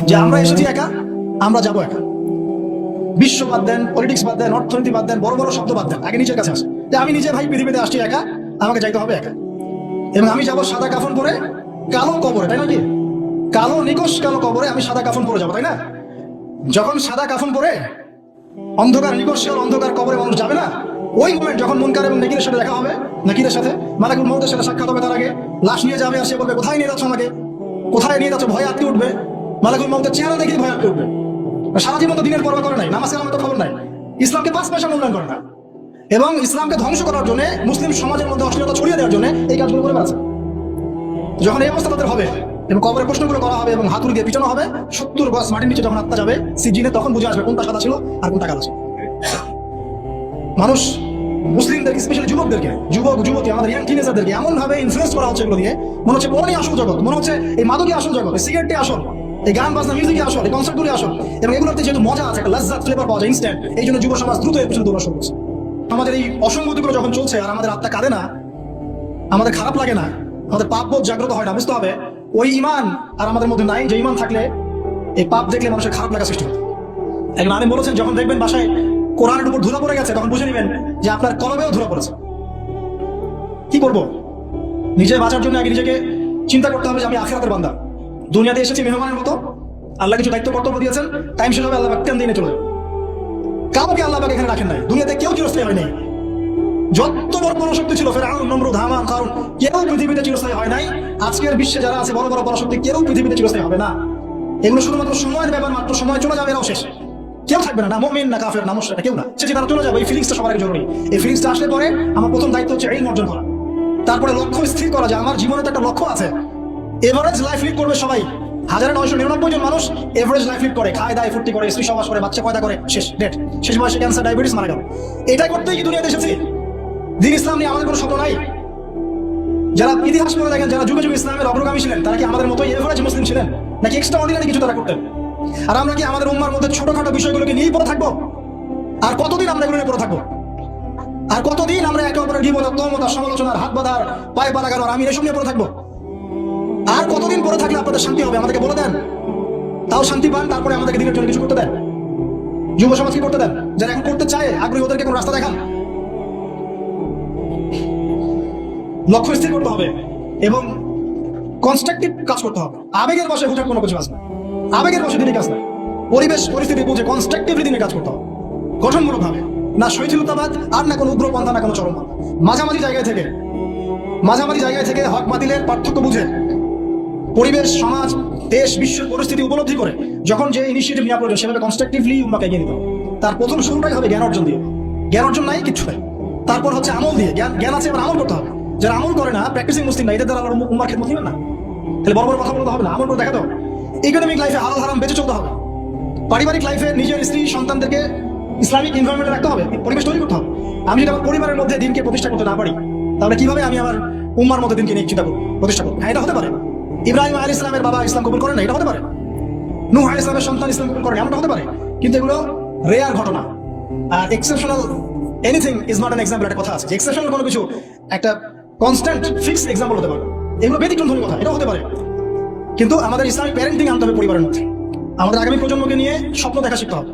যে আমরা এসেছি একা, আমরা যাবো একা। বিশ্ব বাদ দেন, পলিটিক্স বাদ দেন, অর্থনীতি বাদ দেন, বড় বড় শব্দ বাদ দেন, আগে নিজের কাছে আসে যে আমি নিজে ভাই পৃথিবীতে আসছি একা, আমাকে যাইতে হবে একা। এবং আমি যাবো সাদা কাফন পরে কালো কবরে, তাই না? কি কালো নিকশ কালো কবরে আমি সাদা কাফন পরে যাবো, তাই না? যখন সাদা কাফন পরে অন্ধকার নিকশ অন্ধকার কবরে মানুষ যাবে না, ওই মোমেন্ট যখন মুনকার এবং নেকিরের সাথে দেখা হবে, নাকিরের সাথে মালাকুল মউতের সাথে সাক্ষাৎ হবে, তার আগে লাশ নিয়ে যাবে আর সে বলবে কোথায় নিয়ে যাচ্ছ আমাকে, কোথায় নিয়ে যাচ্ছ, ভয় আটকে উঠবে। মালাকুল মউতের চেহারা দেখেই ভয় আটকে উঠবে। সারা জীবন তো দিনের পরোয়া করে নাই, নামাজ কালামের তো খবর নাই, ইসলামকে 5 পয়সা মূল্যায়ন করে না, এবং ইসলামকে ধ্বংস করার জন্য, মুসলিম সমাজের মধ্যে অশ্লীলতা ছড়িয়ে দেওয়ার জন্য এই কাজগুলো করে বেড়াচ্ছে। যখন এই অবস্থা তাদের হবে এবং কবরে প্রশ্নগুলো করা হবে এবং হাতুড়ি দিয়ে পিটানো হবে, 70 গজ মাটির নিচে যখন আত্মা যাবে সিজিনে, তখন বুঝে আসবে কোনটা সাদা ছিল আর কোনটা কালো ছিল। মানুষ মুসলিমদের স্পেশালি যুবকদেরকে, যুবক যুবতী আমাদের ইয়াং টিনেজারদেরকে এমন ভাবে ইনফ্লুয়েন্স করা হচ্ছে এগুলো দিয়ে, মনে হচ্ছে পড়াই আসল জগৎ, মনে হচ্ছে এই মাদকই আসল জগৎ, এই সিগারেটই আসল, এই গান বাজনা মিউজিকই আসল, এই কনসার্টগুলি আসল। এবং এগুলোতে যেহেতু মজা আছে, একটা লজ্জাত ফ্লেভার পাওয়া যায় ইনস্ট্যান্ট, এই জন্য যুব সমাজ দ্রুত এর পিছনে দৌড়া শুরু করছে। আমাদের এই অসঙ্গতিগুলো যখন চলছে আর আমাদের আত্মা কাঁদে না, আমাদের খারাপ লাগে না, আমাদের পাপ বোধ জাগ্রত হয় না, বুঝতে হবে ওই ঈমান আর আমাদের মধ্যে নাই, যে ঈমান থাকলে এই পাপ দেখলে মানুষের খারাপ লাগা সৃষ্টি হয়। একজন আলেম বলেছেন, যখন দেখবেন বাসায় কোরআনের উপর ধুলা পড়ে গেছে, তখন বুঝে নেবেন যে আপনার কলমেও ধুলা পড়েছে। কি করব? নিজে বাঁচার জন্য আগে নিজেকে চিন্তা করতে হবে যে আমি আখিরাতের বান্দা, দুনিয়াতে এসেছি মেহমানের মতো, আল্লাহ কিছু দায়িত্ব কর্তব্য দিয়েছেন, টাইম শেষ হবে আল্লাহ কেন দিনে চলে যাবে। কাউকে আল্লাহ এখানে রাখেন নাই, দুনিয়াতে কেউ চিরস্থায়ী হয় নাই। যত বড় পরাশক্তি ছিল ফেরাউন, নমরুদ, হামান, কারণ কেউ পৃথিবীতে চিরস্থায়ী হয় নাই। আজকের বিশ্বে যারা আছে বড় বড় পরাশক্তি, কেউ পৃথিবীতে চিরস্থায়ী হবে না। এগুলো শুধুমাত্র সময়ের ব্যাপার, মাত্র সময় চলে যাবে, এরাও শেষ, কেউ থাকবে না, না মুমিন না কাফের না মুশরিক, কেউ না, সে তারা চলে যাবে। এই ফিলিংসটা সবার আগে জরুরি। এই ফিলিংসটা আসলে পরে আমার প্রথম দায়িত্ব হচ্ছে ইলম অর্জন করা, তারপরে লক্ষ্য স্থির করা যে আমার জীবনে তো একটা লক্ষ্য আছে। এভারেজ লাইফ লিড করবে সবাই, 1999 জন মানুষ এভারেজ লাইফ লিড করে, খায় দায় ফুর্তি করে, স্ত্রী সবাস করে, বাচ্চা পয়দা করে, শেষ ডেট, শেষ বয়সে ক্যান্সার ডায়াবেটিস মারা গেল। এটাই করতেই কি দুনিয়াতে এসেছি? দিন ইসলাম নিয়ে আমাদের কোনো স্বপ্ন নাই। যারা ইতিহাস পড়ে দেখেন, যারা যুগে যুগে ইসলামের অগ্রগামী ছিলেন, তারা কি আমাদের মতোই এভারেজ মুসলিম ছিলেন, নাকি এক্সট্রা অর্ডিনারি কিছু তারা করতেন? আর আমরা কি আমাদের উম্মার মধ্যে ছোটখাটো বিষয়গুলোকে নিয়েই পড়ে থাকবো? আর কতদিন আমরা এগুলো নিয়ে পড়ে থাকবো? আর কতদিন আমরা একে অপরের গীবত, তহমত, সমালোচনার, হাত বাঁধার, পায়ে পা লাগানোর, আমি এসব নিয়ে পড়ে থাকবো? আর কতদিন পড়ে থাকলে আপনাদের শান্তি হবে? আমাদেরকে বলে দেন, তাও শান্তি পান, তারপরে আমাদেরকে দিনের জন্য কিছু করতে দেন। যুব সমাজ কি করতে দেন? যারা এখন করতে চায় আগ্রহী, ওদেরকে কোন রাস্তা দেখান। লক্ষ্য স্থির করতে হবে এবং কনস্ট্রাকটিভ কাজ করতে হবে। আবেগের বসে হুঠার কোনো কিছু আসবে, আবেগের বসে দিনে কাজ না, পরিবেশ পরিস্থিতি বুঝে কনস্ট্রাকটিভলি দিনে কাজ করতে হবে, গঠনমূলক ভাবে, না শৈথিলতাবাদ আর না কোনো উগ্রপন্থা, না কোনো চরমপন্থা। মাঝামাঝি জায়গায় থেকে হক বাতিলের পার্থক্য বুঝে, পরিবেশ, সমাজ, দেশ, বিশ্বের পরিস্থিতি উপলব্ধি করে যখন যে ইনিশিয়েটিভ নেওয়া প্রয়োজন সেভাবে কনস্ট্রাকটিভলি উম্মাকে এগিয়ে নিতে হবে। তার প্রথম শুরুটাই হবে জ্ঞান অর্জন দিয়ে। জ্ঞান অর্জন নাই কিচ্ছু নাই। তারপর হচ্ছে আমল দিয়ে। জ্ঞান আছে, এবার আমল করতে হবে। যারা আমল করে না, প্র্যাকটিসিং মুসলিম না, এদের দ্বারা আল্লাহর উম্মার খেদমত নেবেন না। তাহলে বড় বড় কথা বলতে হবে না, আমল করে দেখাতে হবে। ইকোনমিক লাইফে হালাল হারাম বেঁচে চলতে হবে। পারিবারিক লাইফে নিজের স্ত্রী সন্তানদেরকে ইসলামিক এনভায়রনমেন্টে রাখতে হবে, পরিবেশ তৈরি করতে হবে। আমি যদি আমার পরিবারের মধ্যে দিনকে প্রতিষ্ঠা করতে না পারি, তাহলে কিভাবে আমি আমার উম্মার মধ্যে দিনকে নিয়ে চিন্তা করবো, প্রতিষ্ঠা করবো? হ্যাঁ, এটা হতে পারে। ইব্রাহিম আলাইহিস সালামের বাবা ইসলাম কবুল করেন না, এটা হতে পারে। নূহ আলাইহিস সালামের সন্তান ইসলাম কবুল করেন, এমনটা হতে পারে। কিন্তু এগুলো রেয়ার ঘটনা। আর exceptional anything is not an example, একটা কথা আছে যে এক্সেপশনাল কোনো কিছু একটা কনস্ট্যান্ট ফিক্সড এক্সাম্পল হতে পারে। এগুলো ব্যতিক্রমধর্মী কথা, এটা হতে পারে। কিন্তু আমাদের ইসলামিক প্যারেন্টিং আনতে হবে পরিবারের মধ্যে। আমাদের আগামী প্রজন্মকে নিয়ে স্বপ্ন দেখা শিখতে হবে।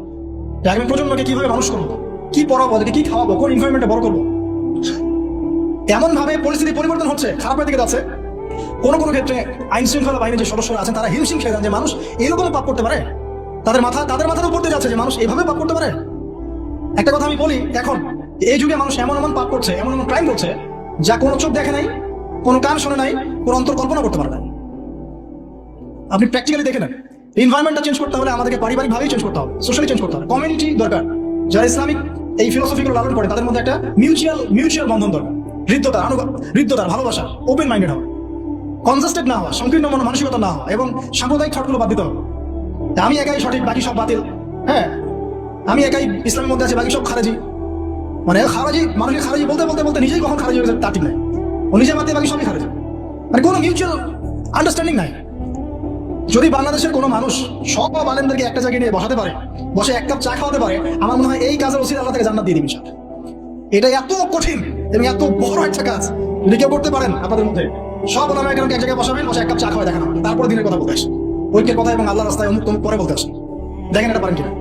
আগামী প্রজন্মকে কিভাবে মানুষ করবো, কি পড়াবো, কি খাওয়াবো, কোন এনভায়রনমেন্টে বড় করবো। এমন ভাবে পরিস্থিতি পরিবর্তন হচ্ছে, খারাপের দিকে যাচ্ছে। কোনো কোনো ক্ষেত্রে আইন শৃঙ্খলা বাহিনীর যে সদস্যরা আছেন, তারা হিমশিম খেয়ে যান যে মানুষ এরকম পাপ করতে পারে। তাদের মাথার উপর দিয়ে যাচ্ছে যে মানুষ এইভাবে পাপ করতে পারে। একটা কথা আমি বলি, এখন এই যুগে মানুষ এমন এমন পাপ করছে, এমন এমন ক্রাইম করছে, যা কোনো চোখ দেখে নাই, কোনো কান শোনে নাই, কোনো অন্তর কল্পনা করতে পারে না। আপনি প্র্যাকটিক্যালি দেখে নেন। এনভায়রনমেন্টটা চেঞ্জ করতে হলে আমাদেরকে পারিবারিকভাবেই চেঞ্জ করতে হবে, সোশ্যালি চেঞ্জ করতে হবে, কমিউনিটি দরকার। যারা ইসলামিক এই ফিলোসফিগুলো লালন করে, তাদের মধ্যে একটা মিউচুয়াল বন্ধন দরকার। হৃদ্যতার ভালোবাসা, ওপেন মাইন্ডেড হওয়া, কনজাস্টেড না হওয়া, সংকীর্ণ মানসিকতা না হওয়া, এবং সাম্প্রদায়িক থটগুলো বাদ দিতে হবে। আমি একাই সঠিক, বাকি সব বাতিল। হ্যাঁ, আমি একাই ইসলামের মধ্যে আছি, বাকি সব খারেজি। মানে খারাজি, মানুষকে খারাজি বলতে বলতে বলতে নিজেই কখন খারাজি হয়ে গেছে তার ঠিক নাই। ও নিজে বাদ দিয়ে বাকি সবই খারাজি। মানে কোনো মিউচুয়াল আন্ডারস্ট্যান্ডিং নাই। যদি বাংলাদেশের কোনো মানুষ সব আলেমদেরকে একটা জায়গায় নিয়ে বসাতে পারে, বসে এক কাপ চা খাওয়াতে পারে, আমার মনে হয় এই কাজের ওসিলা আল্লাহ থেকে জান্নাত দিয়ে দিবেন। এটা এত কঠিন এবং এত বড় একটা কাজ, যদি কেউ করতে পারেন আপনাদের মধ্যে, সব ওলামায়ে কেরামকে এক জায়গায় বসাবেন, বসে এক কাপ চা খাওয়া দেখানো, তারপরে দিনের কথা বলতে আসে। ঐক্যের কথা এবং আল্লাহ রাস্তায় অমুক তমুক পরে বলতে আসেন। দেখেন এটা পারেন কিনা।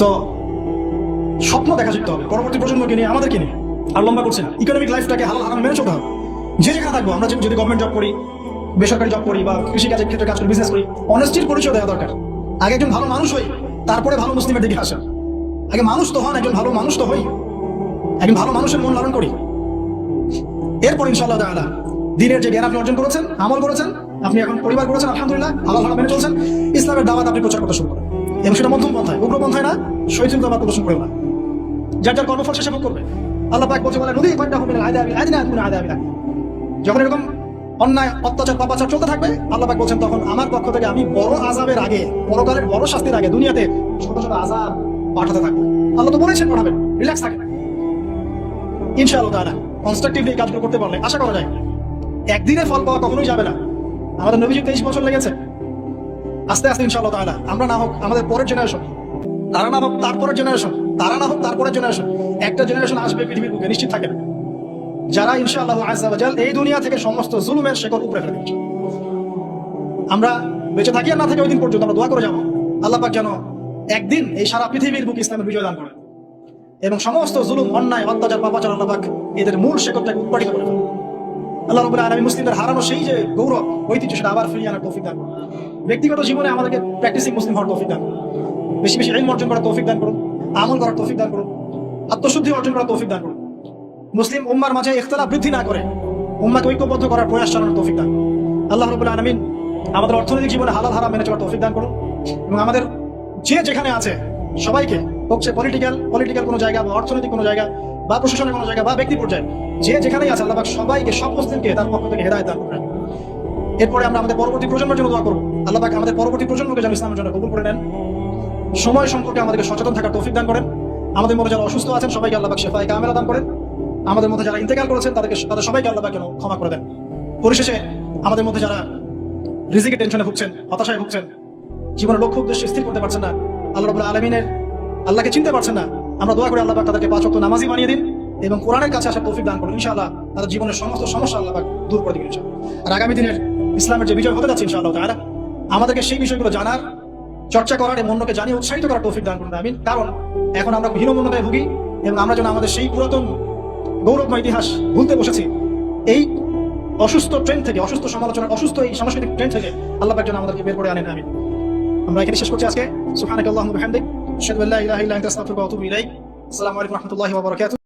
তো স্বপ্ন দেখা শিখতে হবে পরবর্তী প্রজন্মকে নিয়ে, আমাদেরকে নিয়ে। আর লম্বা করছে না, ইকোনমিক লাইফটাকে হালাল হারাম মেনে চলতে হবে। যে যেখানে থাকবো, আমরা যদি গভর্নমেন্ট জব করি, বেসরকারি জব করি, বা কৃষিকাজের ক্ষেত্রে কাজ করি, বিজনেস করি, অনেস্টির পরিচয় দেওয়া দরকার। আগে একজন ভালো মানুষ হই, তারপরে ভালো মুসলিমের দিকে আসেন। আগে মানুষ তো হন, একজন ভালো মানুষ তো হই, একজন ভালো মানুষের মন লালন করি। এরপর ইনশাআল্লাহ তাআলা দিনের যে জ্ঞান আপনি অর্জন করেছেন, আমল করেছেন, আপনি এখন পরিবার করেছেন, আলহামদুলিল্লাহ হালাল হারাম মেনে চলছেন, ইসলামের দাওয়াত আপনি প্রচার করতে শুরু করেন। এবং সেটা মধ্যম পন্থায়, উগ্র পন্থায় না, শৈথিলতাবাদ প্রদর্শন করে না। যার যার কর্মফল শেষে ভোগ করবে। আল্লাহ পাক বলছে, বলে নদী ফান্ডাহুম মিনাল আযাবি আদনা দুনা আযাবিনা। যখন এরকম অন্যায়, অত্যাচার, পাপাচার চলতে থাকবে, আল্লাহ পাক বলছেন তখন আমার পক্ষ থেকে আমি বড় আযাবের আগে, পরকালের বড় শাস্তির আগে দুনিয়াতে ছোট ছোট আযাব পাঠাতে থাকবো। আল্লাহ তো বলেছেন পাঠাবেন, রিল্যাক্স থাকেন। ইনশাআল্লাহ তাআলা কনস্ট্রাকটিভলি এই কাজগুলো করতে পারলে আশা করা যায় একদিনের ফল পাওয়া কখনোই যাবে না। আমাদের নবীজি 23 বছর লেগেছে। আস্তে আস্তে ইনশাআল্লাহ তাআলা আমরা না হোক আমাদের পরের জেনারেশন, তারা না হোক তারপরের জেনারেশন, তারা না হোক তারপরের জেনারেশন, একটা জেনারেশন আসবে পৃথিবীর বুকে, নিশ্চিত থাকেন, যারা ইনশাআল্লাহ আযজা ওয়া জাল এই দুনিয়া থেকে সমস্ত জুলুমের শেকড় উপরে ফেলে দিচ্ছে। আমরা বেঁচে থাকি আর না থাকি ওই দিন পর্যন্ত আমরা দোয়া করে যাবো আল্লাহ পাক যেন একদিন এই সারা পৃথিবীর বুকে ইসলামের বিজয় দান করেন এবং সমস্ত জুলুম, অন্যায়, অত্যাচার, পাপাচার আল্লাহ পাক এদের মূল শেকড়টাকে উৎপাটিত করে ফেলেন। আল্লাহ রাব্বুল আলামিন মুসলিমদের হারানো সেই যে গৌরব, ঐতিহ্য, সেটা আবার ফিরিয়ে আনার তৌফিক দান করুন। ব্যক্তিগত জীবনে আমাদেরকে প্র্যাকটিসিং মুসলিম হওয়ার তৌফিক দান করুন। বেশি বেশি ইলম অর্জন করার তৌফিক দান করুন, আমল করার তৌফিক দান করুন, আত্মশুদ্ধি অর্জন করার তৌফিক দান করুন। মুসলিম উম্মার মাঝে ইখতিলাফ বৃদ্ধি না করে উম্মাকে ঐক্যবদ্ধ করার প্রয়াস চালানোর তৌফিক দান। আল্লাহ রাব্বুল আলামিন আমাদের অর্থনৈতিক জীবনে হালাল হারাম মেনে চলার তৌফিক দান করুন এবং আমাদের যে যেখানে আছে সবাইকে, হোক সে পলিটিক্যাল কোনো জায়গা, বা অর্থনৈতিক কোনো জায়গা, বা প্রশাসনের কোনো জায়গা, বা ব্যক্তি পর্যায়ে, যে যেখানেই আছে আল্লাহ পাক সবাইকে, সব মুসলিমকে তার পক্ষ থেকে হেদায়েত দান করেন। এরপরে আমরা আমাদের পরবর্তী প্রজন্মের জন্য দোয়া করব, আল্লাহ পাক আমাদের পরবর্তী প্রজন্মকে যেন ইসলামের জন্য কবুল করে নেন। সময় সম্পর্কে আমাদেরকে সচেতন থাকার তৌফিক দান করেন। আমাদের মধ্যে যারা অসুস্থ আছেন সবাইকে আল্লাহ পাক শিফায়ে কামেলা দান করেন। আমাদের মধ্যে যারা ইন্তেকাল করেছেন তাদের সবাইকে আল্লাহ পাক যেন ক্ষমা করে দেন। পরিশেষে আমাদের মধ্যে যারা রিজিকের টেনশনে ভুগছেন, হতাশায় ভুগছেন, জীবনের লক্ষ্য উদ্দেশ্য স্থির করতে পারছেন না, আল্লাহ রাব্বুল আলামিনের আল্লাহকে চিনতে পারছেন না, আমরা দোয়া করি আল্লাহ পাক তাদেরকে 5 ওয়াক্ত নামাজি বানিয়ে দিন এবং কোরআনের কাছে আসার তৌফিক দান করুন। ইনশাআল্লাহ তাদের জীবনের সমস্ত সমস্যা আল্লাহ পাক দূর করে দিবেন ইনশাআল্লাহ। আর আগামী দিনের ইসলামের যে বিজয় হতে যাচ্ছে ইনশাআল্লাহ তাআলা, আমাদেরকে সেই বিষয়গুলো জানার, চর্চা করার এবং অন্যকে জানিয়ে উৎসাহিত করার তৌফিক দান করুন। আমিন। কারণ এখন আমরা হীনমন্যতায় ভুগি এবং আমরা যেন আমাদের সেই পুরাতন গৌরবময় ইতিহাস ভুলতে বসেছি। এই অসুস্থ ট্রেন্ড থেকে, অসুস্থ সমালোচনা, অসুস্থ এই সাংস্কৃতিক ট্রেন্ড থেকে আল্লাহ পাক যেন আমাদেরকে বের করে আনেন। আমিন। আমরা এখানে শেষ করছি আজকে। সুবহানাকাল্লাহুম্মা ওয়া বিহামদিক, আশহাদু আল্লা ইলাহা ইল্লা আনতা, আস্তাগফিরুকা ওয়া আতুবু ইলাইক। আসসালামু আলাইকুম ওয়া রাহমাতুল্লাহি ওয়া বারাকাতুহু।